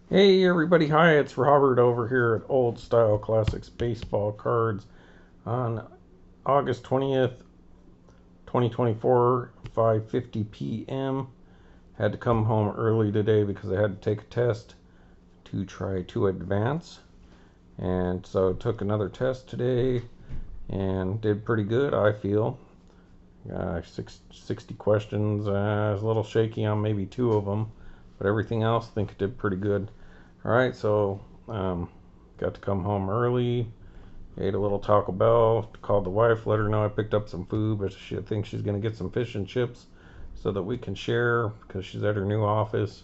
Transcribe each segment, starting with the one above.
Hey everybody, hi, it's Robert over here at Old Style Classics Baseball Cards on August 20th, 2024, 5:50 p.m. Had to come home early today because I had to take a test to try to advance. And so took another test today and did pretty good, I feel. 60 questions. I was a little shaky on maybe two of them, but everything else I think it did pretty good. All right, so got to come home early, ate a little Taco Bell, called the wife, let her know I picked up some food, but she thinks she's going to get some fish and chips so that we can share because she's at her new office.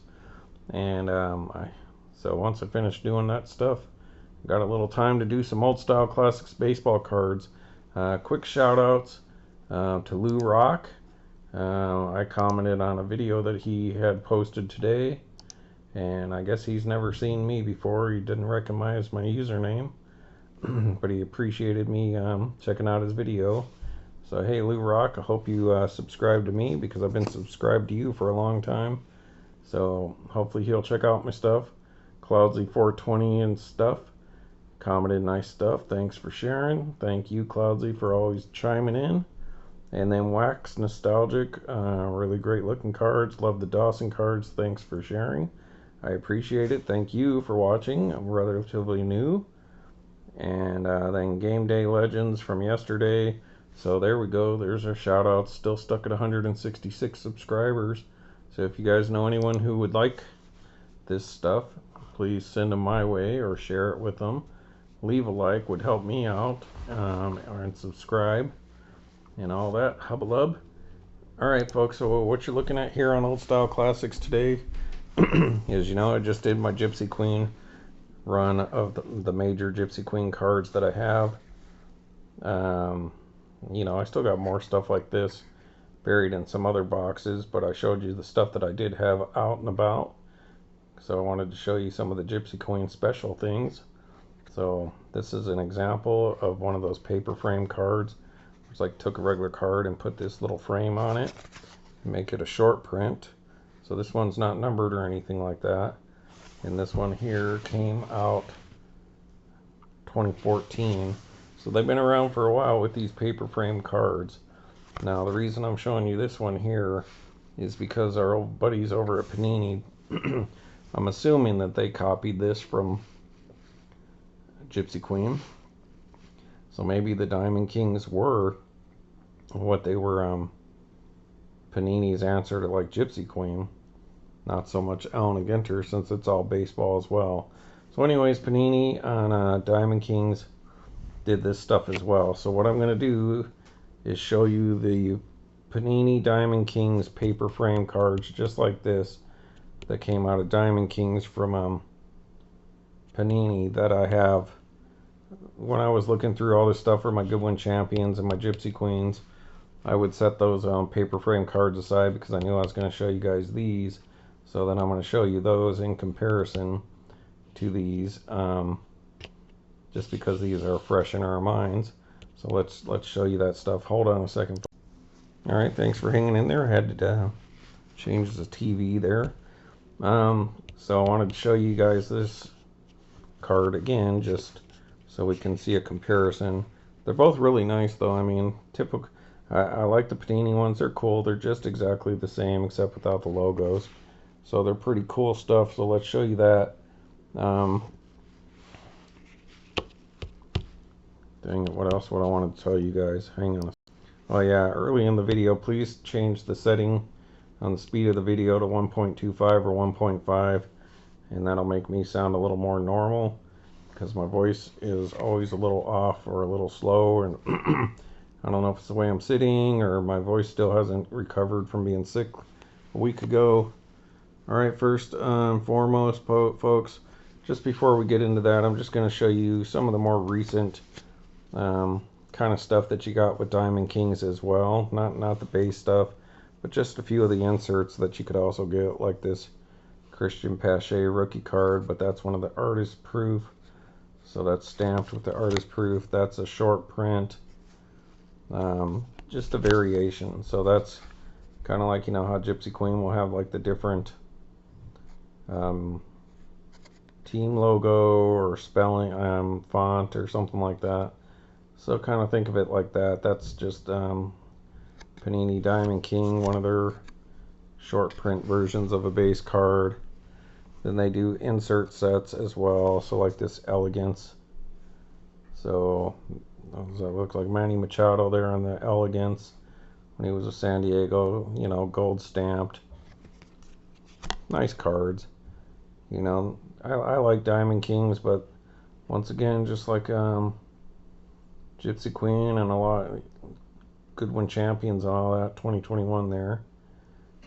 And so once I finished doing that stuff, got a little time to do some old style classics baseball cards. Quick shout outs to Lou Rock. I commented on a video that he had posted today, and I guess he's never seen me before. He didn't recognize my username, but he appreciated me checking out his video. So hey, Lou Rock, I hope you subscribe to me because I've been subscribed to you for a long time. So hopefully he'll check out my stuff. Cloudsy420 and stuff. Commented nice stuff. Thanks for sharing. Thank you, Cloudsy, for always chiming in. And then Wax Nostalgic, really great looking cards. Love the Dawson cards. Thanks for sharing. I appreciate it. Thank you for watching. I'm relatively new. And then Game Day Legends from yesterday. So there we go. There's our shout outs. Still stuck at 166 subscribers. So if you guys know anyone who would like this stuff, please send them my way or share it with them. Leave a like would help me out, and subscribe and all that hubbub. All right, folks. So what you're looking at here on Old Style Classics today is, I just did my Gypsy Queen run of the major Gypsy Queen cards that I have. I still got more stuff like this buried in some other boxes, but I showed you the stuff that I did have out and about. So I wanted to show you some of the Gypsy Queen special things. So this is an example of one of those paper frame cards. It's like took a regular card and put this little frame on it, make it a short print. So this one's not numbered or anything like that. And this one here came out 2014. So they've been around for a while with these paper frame cards. Now the reason I'm showing you this one here is because our old buddies over at Panini, I'm assuming that they copied this from Gypsy Queen. So maybe the Diamond Kings were what they were, Panini's answer to like Gypsy Queen. Not so much Allen Ginter, since it's all baseball as well. So anyways, Panini on Diamond Kings did this stuff as well. So what I'm going to do is show you the Panini Diamond Kings paper frame cards just like this that came out of Diamond Kings from Panini that I have. When I was looking through all this stuff for my Goodwin Champions and my Gypsy Queens, I would set those paper frame cards aside because I knew I was going to show you guys these. So then I'm going to show you those in comparison to these, just because these are fresh in our minds. So let's show you that stuff. Hold on a second. All right, thanks for hanging in there. I had to change the TV there. So I wanted to show you guys this card again, just so we can see a comparison. They're both really nice, though. I mean, typical. I like the Panini ones. They're cool. They're just exactly the same except without the logos. So they're pretty cool stuff. So let's show you that. Dang it, what else would I want to tell you guys? Hang on. Oh yeah, early in the video, please change the setting on the speed of the video to 1.25 or 1.5, and that'll make me sound a little more normal, because my voice is always a little off or a little slow, and I don't know if it's the way I'm sitting or my voice still hasn't recovered from being sick a week ago. Alright, first and foremost, folks, just before we get into that, I'm just going to show you some of the more recent kind of stuff that you got with Diamond Kings as well. Not the base stuff, but just a few of the inserts that you could also get, like this Christian Pache rookie card, but that's one of the artist proof. So that's stamped with the artist proof. That's a short print. Just a variation. So that's kind of like, how Gypsy Queen will have like the different team logo or spelling font or something like that. So kind of think of it like that. That's just Panini Diamond King, one of their short print versions of a base card. Then they do insert sets as well. So like this Elegance. So that looks like Manny Machado there on the Elegance when he was a San Diego, you know, gold stamped. Nice cards. You know, I like Diamond Kings, but once again, just like Gypsy Queen and a lot Goodwin Champions and all that, 2021 there.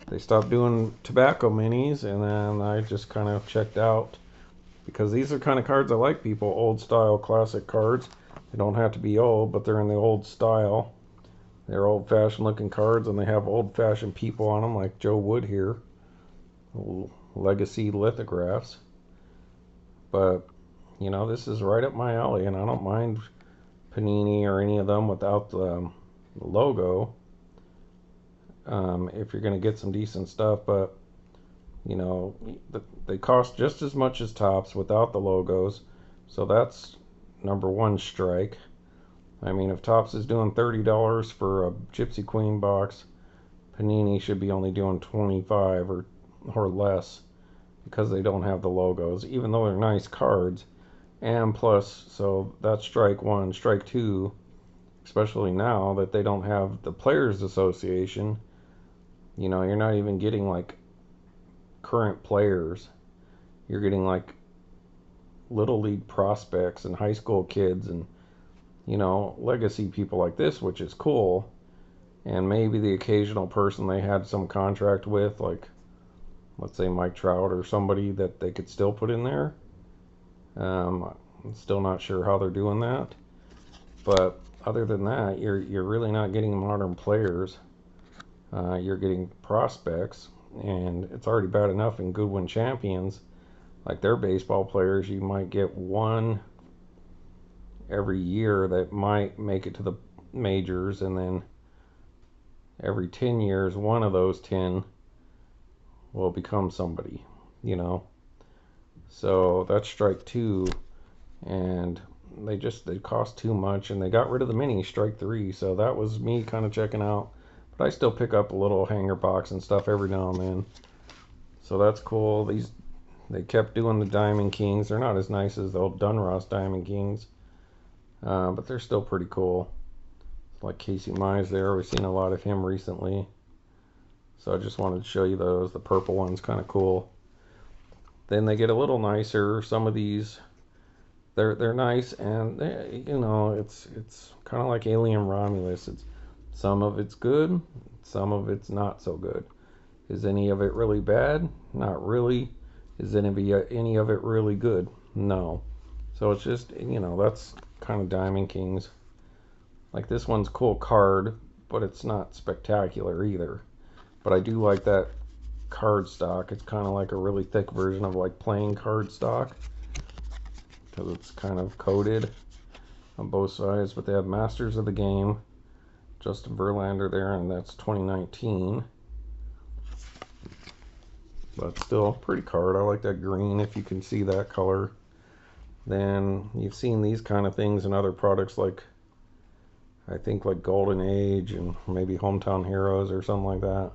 They stopped doing tobacco minis, and then I just kind of checked out because these are kind of cards I like, people. Old style classic cards. They don't have to be old, but they're in the old style. They're old fashioned looking cards, and they have old fashioned people on them, like Joe Wood here. Legacy lithographs. But, you know, this is right up my alley, and I don't mind Panini or any of them without the logo. If you're going to get some decent stuff, but you know, they cost just as much as Topps without the logos, so that's number one strike. I mean, if Topps is doing $30 for a Gypsy Queen box, Panini should be only doing 25 or less because they don't have the logos, even though they're nice cards. And plus, so that's strike one. Strike two, especially now that they don't have the Players Association, you know, you're not even getting like current players. You're getting like little league prospects and high school kids and, you know, legacy people like this, which is cool. And maybe the occasional person they had some contract with, like let's say Mike Trout or somebody that they could still put in there. I'm still not sure how they're doing that. But other than that, you're really not getting modern players. You're getting prospects, and it's already bad enough in Goodwin Champions. Like their baseball players, you might get one every year that might make it to the majors, and then every 10 years, one of those 10 will become somebody, you know. So that's strike two, and they cost too much, and they got rid of the mini, strike three. So that was me kind of checking out. But I still pick up a little hanger box and stuff every now and then. So that's cool. They kept doing the Diamond Kings. They're not as nice as the old Dunross Diamond Kings, but they're still pretty cool. Like Casey Mize there. We've seen a lot of him recently. So I just wanted to show you those. The purple one's kind of cool. Then they get a little nicer. Some of these, they're nice, and you know, it's kind of like Alien Romulus. Some of it's good, some of it's not so good. Is any of it really bad? Not really. Is any of it really good? No. So it's just, you know, that's kind of Diamond Kings. Like this one's a cool card, but it's not spectacular either. But I do like that card stock. It's kind of like a really thick version of like playing card stock because it's kind of coated on both sides. But they have Masters of the Game, Justin Verlander there, and that's 2019. But still, pretty card. I like that green, if you can see that color. Then you've seen these kind of things in other products, like I think like Golden Age and maybe Hometown Heroes or something like that.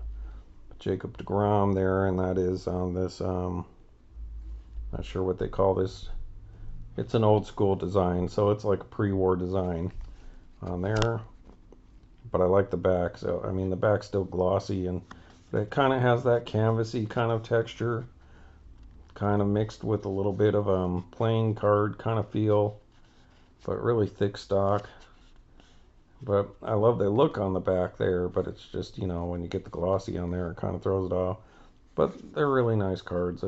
Jacob deGrom there, and that is on this, not sure what they call this. It's an old school design, so it's like a pre-war design on there. But I like the back, so I mean the back's still glossy, and it kind of has that canvasy kind of texture, kind of mixed with a little bit of playing card kind of feel, but really thick stock. But I love the look on the back there, but it's just, you know, when you get the glossy on there, it kind of throws it off. But they're really nice cards.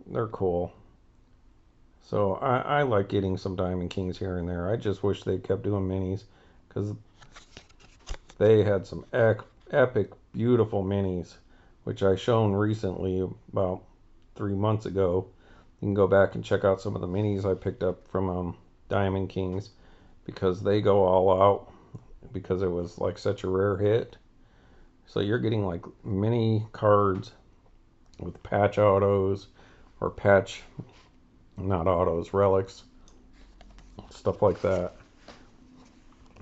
They're cool. So I like getting some Diamond Kings here and there. I just wish they kept doing minis, because they had some epic, beautiful minis, which I shown recently about 3 months ago. You can go back and check out some of the minis I picked up from Diamond Kings, because they go all out because it was like such a rare hit. So you're getting like mini cards with patch autos or patch, not autos, relics, stuff like that.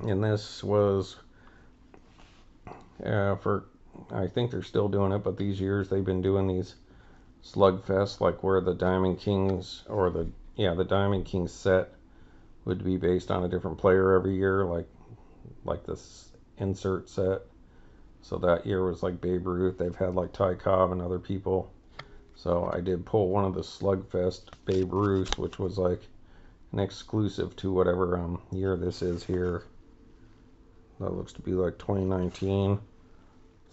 And this was for, I think they're still doing it, but these years they've been doing these slugfest, like where the Diamond Kings, or the Diamond Kings set would be based on a different player every year, like this insert set. So that year was like Babe Ruth. They've had like Ty Cobb and other people. So I did pull one of the Slugfest Babe Ruth, which was like an exclusive to whatever year this is here. That looks to be like 2019.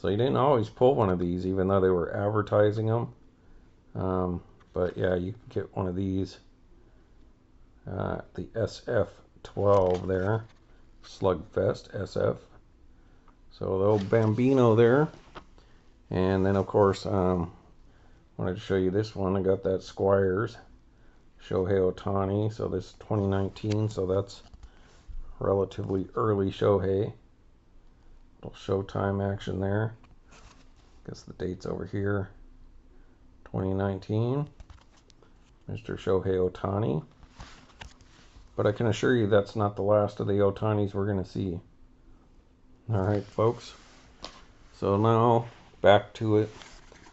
So you didn't always pull one of these, even though they were advertising them. But yeah, you can get one of these. The SF12 there. Slugfest SF. So the old Bambino there. And then of course, wanted to show you this one. I got that Squires Shohei Ohtani. So this is 2019. So that's relatively early Shohei. Little Showtime action there. Guess the date's over here. 2019. Mr. Shohei Ohtani. But I can assure you that's not the last of the Ohtanis we're going to see. Alright, folks. So now, back to it.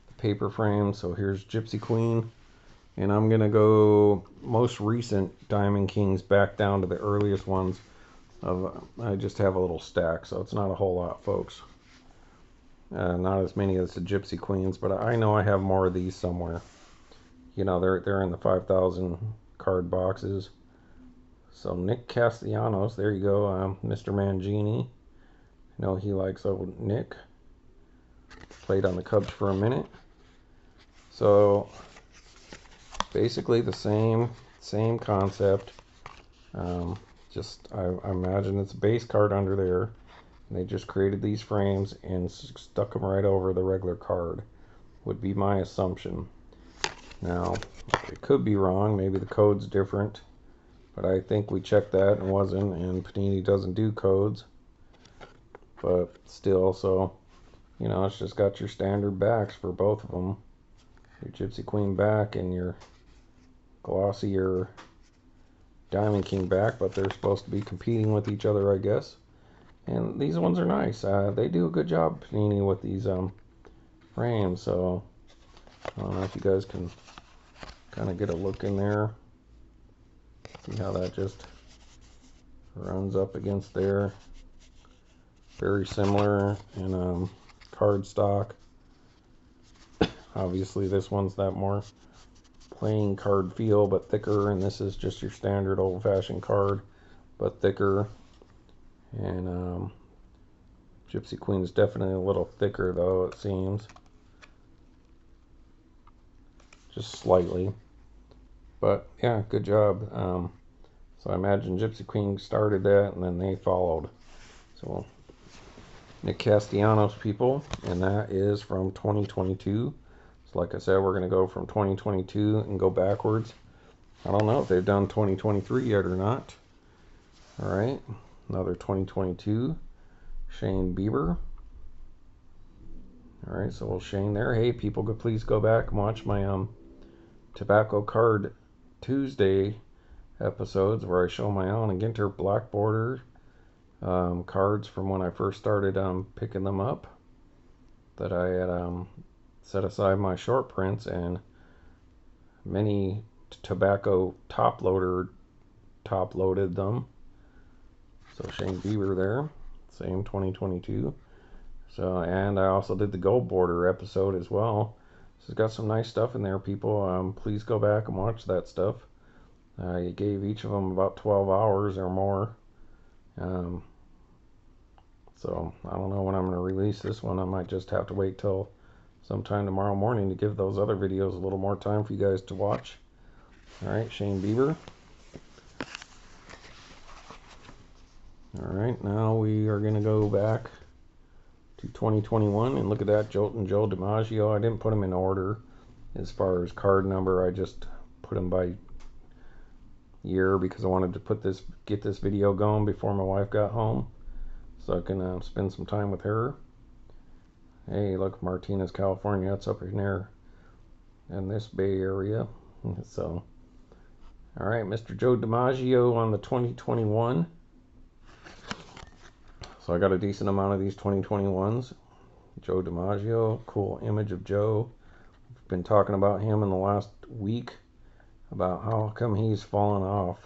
The paper frame. So here's Gypsy Queen. And I'm going to go most recent Diamond Kings back down to the earliest ones. I just have a little stack, so it's not a whole lot, folks. Not as many as the Gypsy Queens, but I know I have more of these somewhere. You know, they're in the 5,000 card boxes. So Nick Castellanos, there you go, Mr. Mangini. I know he likes old Nick. Played on the Cubs for a minute. So basically the same concept. I imagine it's a base card under there. And they just created these frames and stuck them right over the regular card. Would be my assumption. Now, it could be wrong. Maybe the code's different. But I think we checked that and wasn't. And Panini doesn't do codes. But still, so, you know, it's just got your standard backs for both of them. Your Gypsy Queen back and your glossier Diamond King back. But they're supposed to be competing with each other, I guess. And these ones are nice. They do a good job, Panini, with these frames. So I don't know if you guys can kind of get a look in there. See how that just runs up against there. Very similar in card stock. Obviously this one's that more plain card feel, but thicker. And this is just your standard old-fashioned card, but thicker. And Gypsy Queen is definitely a little thicker, though, it seems. Just slightly. But, yeah, good job. So I imagine Gypsy Queen started that, and then they followed. So, Nick Castellanos, people, and that is from 2022. So, like I said, we're going to go from 2022 and go backwards. I don't know if they've done 2023 yet or not. All right. Another 2022, Shane Bieber. All right, so we'll Shane there. Hey, people, please go back and watch my Tobacco Card Tuesday episodes where I show my own and Ginter black border cards from when I first started picking them up. That I had set aside my short prints, and many tobacco top loaded them. So Shane Bieber there, same 2022. So, and I also did the gold border episode as well. So it's got some nice stuff in there, people. Please go back and watch that stuff. You gave each of them about 12 hours or more. So I don't know when I'm going to release this one. I might just have to wait till sometime tomorrow morning to give those other videos a little more time for you guys to watch. All right, Shane Bieber. Alright, now we are going to go back to 2021 and look at that Joe DiMaggio. I didn't put them in order as far as card number. I just put them by year because I wanted to get this video going before my wife got home so I can spend some time with her. Hey, look, Martinez, California. That's up in there in this Bay Area. So, all right, Mr. Joe DiMaggio on the 2021. So I got a decent amount of these 2021s. Joe DiMaggio, cool image of Joe. I've been talking about him in the last week about how come he's fallen off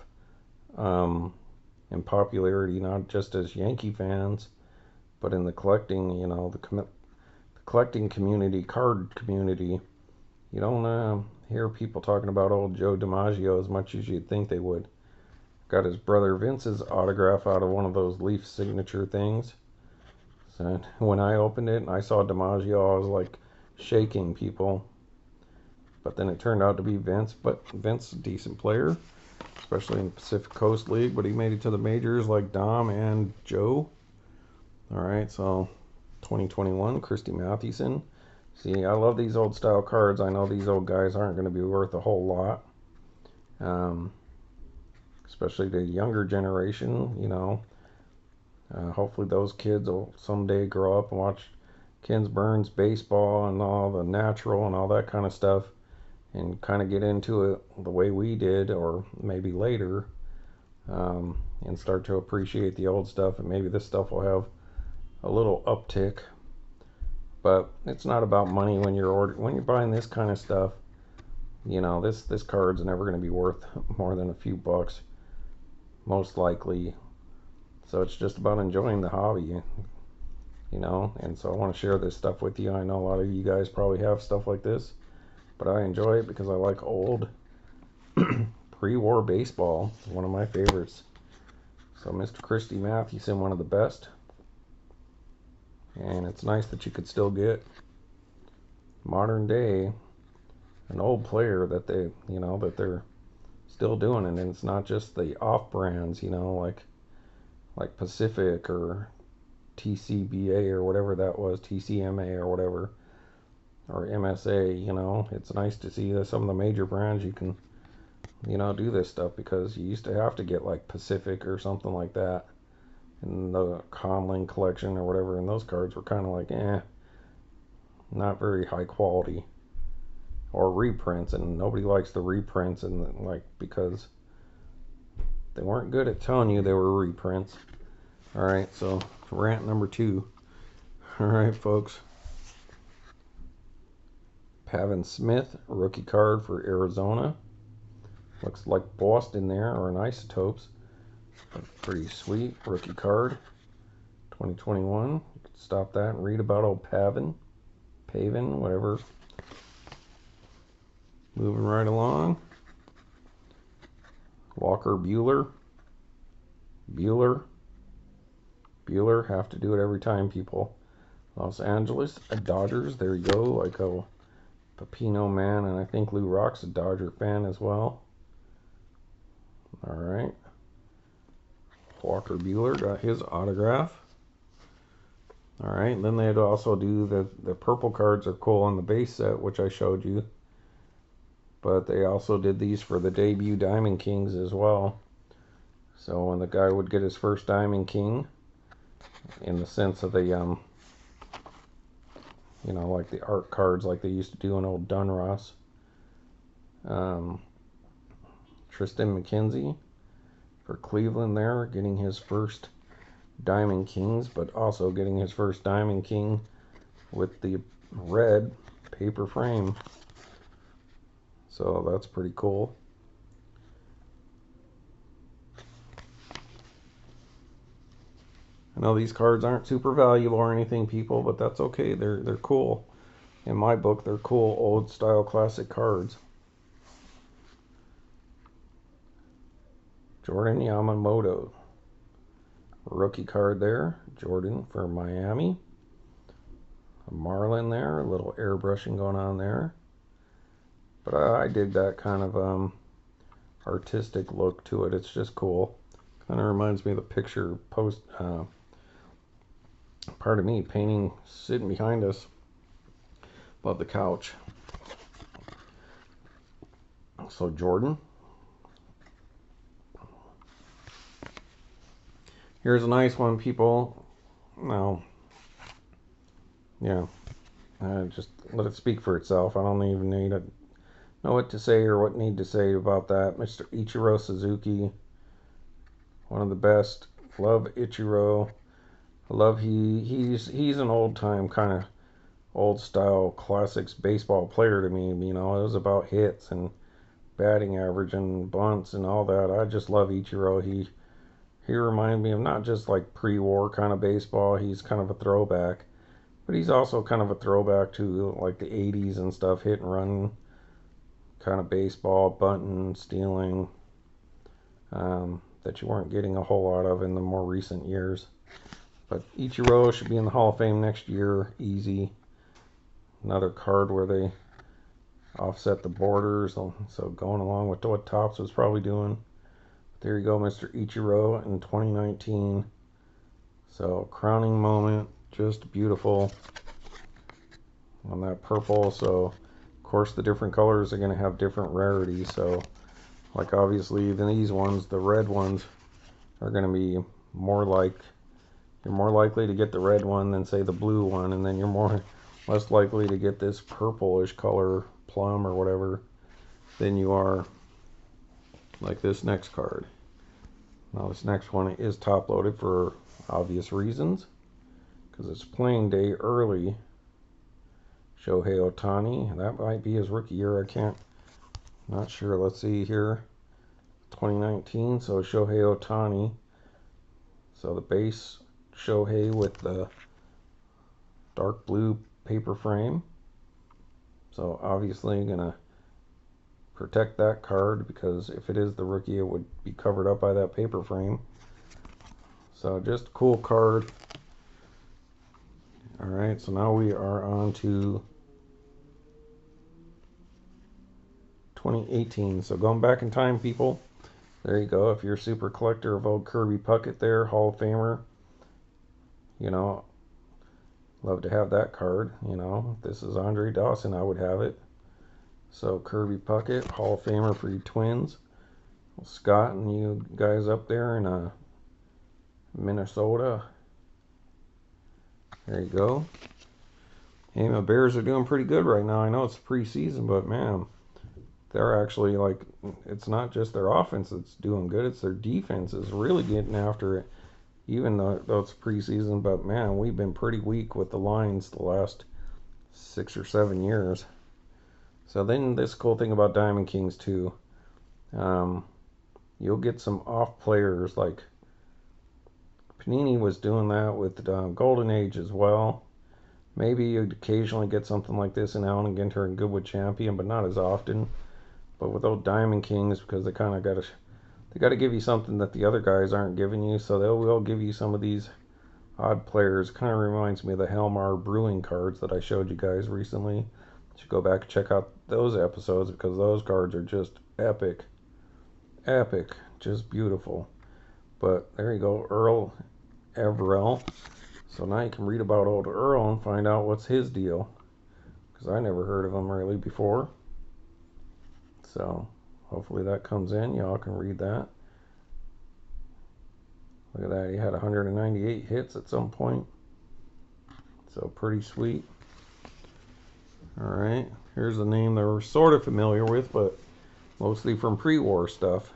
in popularity, not just as Yankee fans, but in the collecting, the collecting community, card community. You don't hear people talking about old Joe DiMaggio as much as you'd think they would. Got his brother Vince's autograph out of one of those Leaf signature things. So when I opened it and I saw DiMaggio, I was like shaking, people. But then it turned out to be Vince. But Vince, a decent player, especially in the Pacific Coast League. But he made it to the majors like Dom and Joe. All right, so 2021, Christy Mathewson. See, I love these old style cards. I know these old guys aren't going to be worth a whole lot. Especially the younger generation, hopefully those kids will someday grow up and watch Ken Burns baseball and all the natural and all that kind of stuff and kind of get into it the way we did, or maybe later, and start to appreciate the old stuff, and maybe this stuff will have a little uptick. But it's not about money when you're buying this kind of stuff. This card's never going to be worth more than a few bucks, most likely. So it's just about enjoying the hobby, and so I want to share this stuff with you. I know a lot of you guys probably have stuff like this, but I enjoy it because I like old pre-war baseball. It's one of my favorites. So Mr. Christy Mathewson, one of the best, and it's nice that you could still get modern day an old player that they're still doing it, and it's not just the off brands, like Pacific or TCBA or whatever that was, TCMA or whatever, or MSA. It's nice to see that some of the major brands you can do this stuff, because you used to have to get like Pacific or something like that in the Conlin collection or whatever, and those cards were kind of like not very high quality, or reprints, and nobody likes the reprints, and because they weren't good at telling you they were reprints. All right, so rant number 2. All right, folks. Pavin Smith, rookie card for Arizona. Looks like Boston there, or an Isotopes. Pretty sweet rookie card. 2021. You can stop that and read about old Pavin, whatever. Moving right along. Walker Buehler, have to do it every time, people. Los Angeles Dodgers, there you go, like a Pepino man, and I think Lou Rock's a Dodger fan as well. All right. Walker Buehler got his autograph. All right, then they'd also do the purple cards are cool on the base set, which I showed you. But they also did these for the debut Diamond Kings as well. So when the guy would get his first Diamond King, in the sense of the like the art cards like they used to do in old Dunross. Tristan McKenzie for Cleveland there, getting his first Diamond Kings, but also getting his first Diamond King with the red paper frame. So that's pretty cool. I know these cards aren't super valuable or anything, people, but that's okay. They're cool. In my book, they're cool old style classic cards. Jordan Yamamoto, rookie card there. Jordan for Miami. A Marlin there, a little airbrushing going on there. But I dig that kind of artistic look to it. It's just cool. Kind of reminds me of the picture pardon me, painting sitting behind us above the couch. So Jordan. Here's a nice one, people. Now, yeah, just let it speak for itself. I don't even need to know what to say or what need to say about that. Mr. Ichiro Suzuki, one of the best. Love Ichiro. I love he's an old time kind of old style classics baseball player to me. You know, it was about hits and batting average and bunts and all that. I just love Ichiro. He reminded me of not just like pre-war kind of baseball. He's kind of a throwback, but he's also kind of a throwback to like the 80s and stuff, hit and run kind of baseball, bunting, stealing, that you weren't getting a whole lot of in the more recent years. But Ichiro should be in the Hall of Fame next year, easy. Another card where they offset the borders, so going along with what Topps was probably doing. There you go, Mr. Ichiro in 2019. So crowning moment, just beautiful on that purple. So of course the different colors are going to have different rarities. So like obviously these ones, the red ones, are going to be more like, you're more likely to get the red one than say the blue one, and then you're less likely to get this purplish color, plum or whatever, than you are like this next card. Now this next one is top loaded for obvious reasons, because it's playing day early. Shohei Ohtani, that might be his rookie year. Not sure. Let's see here. 2019, so Shohei Ohtani. So the base Shohei with the dark blue paper frame. So obviously gonna protect that card, because if it is the rookie, it would be covered up by that paper frame. So just a cool card. Alright, so now we are on to 2018. So going back in time, people, there you go. If you're a super collector of old Kirby Puckett there, Hall of Famer, you know, love to have that card. You know, if this is Andre Dawson, I would have it. So Kirby Puckett, Hall of Famer for you Twins. Scott and you guys up there in Minnesota. There you go. Hey, my Bears are doing pretty good right now. I know it's preseason, but man, they're actually like, it's not just their offense that's doing good, it's their defense is really getting after it. Even though it's preseason, but man, we've been pretty weak with the Lions the last 6 or 7 years. So then this cool thing about Diamond Kings too, you'll get some off players, like Panini was doing that with Golden Age as well. Maybe you'd occasionally get something like this in Allen Ginter and Goodwood Champion, but not as often. But with old Diamond Kings, because they kind of got to give you something that the other guys aren't giving you, so they will give you some of these odd players. Kind of reminds me of the Helmar Brewing cards that I showed you guys recently. You should go back and check out those episodes, because those cards are just epic, just beautiful. But there you go, Earl Everell. So now you can read about old Earl and find out what's his deal, because I never heard of him really before. So hopefully that comes in. Y'all can read that. Look at that. He had 198 hits at some point. So pretty sweet. Alright. Here's a name that we're sort of familiar with, but mostly from pre-war stuff.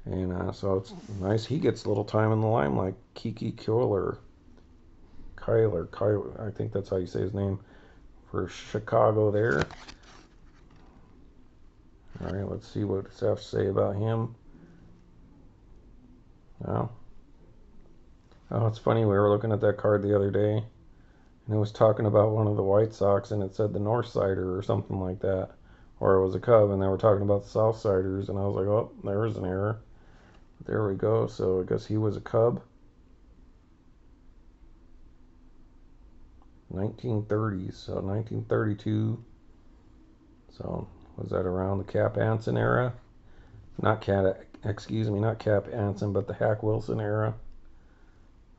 And so it's nice. He gets a little time in the limelight. Kiki Kyler, I think that's how you say his name, for Chicago there. Alright, let's see what it's have to say about him. Oh, it's funny, we were looking at that card the other day, and it was talking about one of the White Sox, and it said the North Sider or something like that. Or it was a Cub, and they were talking about the South Siders, and I was like, oh, there was an error. There we go, so I guess he was a Cub. 1930s, so 1932. So was that around the Cap Anson era? Not Cap Anson, but the Hack Wilson era.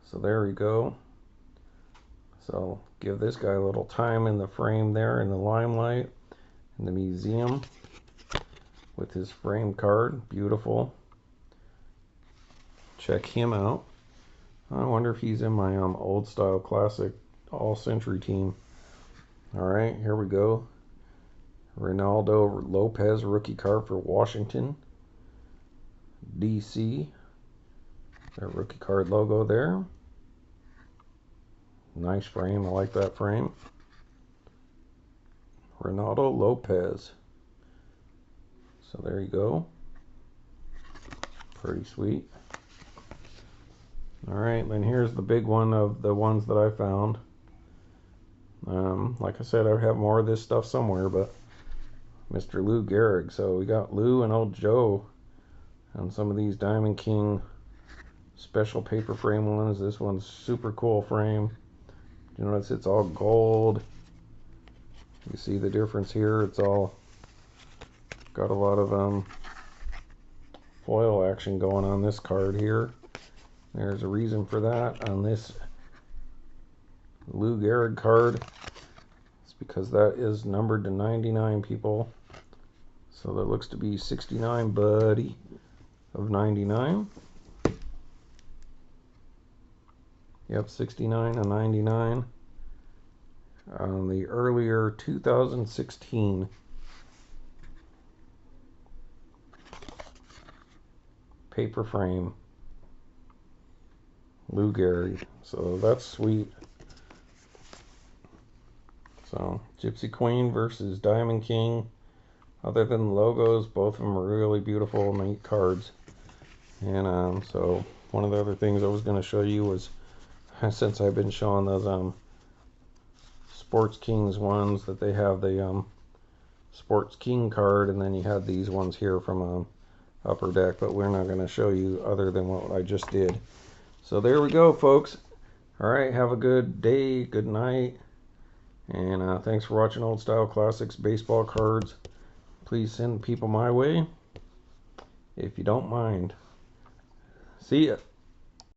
So there we go. So give this guy a little time in the frame there in the limelight in the museum with his frame card. Beautiful. Check him out. I wonder if he's in my old style classic all century team. Alright, here we go. Ronaldo Lopez rookie card for Washington, DC. Their rookie card logo there. Nice frame. I like that frame. Ronaldo Lopez. So there you go. Pretty sweet. Alright, then here's the big one of the ones that I found. Like I said, I have more of this stuff somewhere, but Mr. Lou Gehrig. So we got Lou and old Joe on some of these Diamond King special paper frame ones. This one's super cool frame. You notice it's all gold. You see the difference here. It's all got a lot of foil action going on this card here. There's a reason for that on this Lou Gehrig card. It's because that is numbered to 99, people. So that looks to be 69, buddy, of 99. Yep, 69 and 99 on the earlier 2016 paper frame Lou Gehrig. So that's sweet. So Gypsy Queen versus Diamond King. Other than the logos, both of them are really beautiful, neat cards. And so one of the other things I was going to show you was, since I've been showing those Sports Kings ones, that they have the Sports King card, and then you have these ones here from Upper Deck, but we're not going to show you other than what I just did. So there we go, folks. Alright, have a good day, good night, and thanks for watching Old Style Classics baseball cards. Please send people my way if you don't mind. See ya.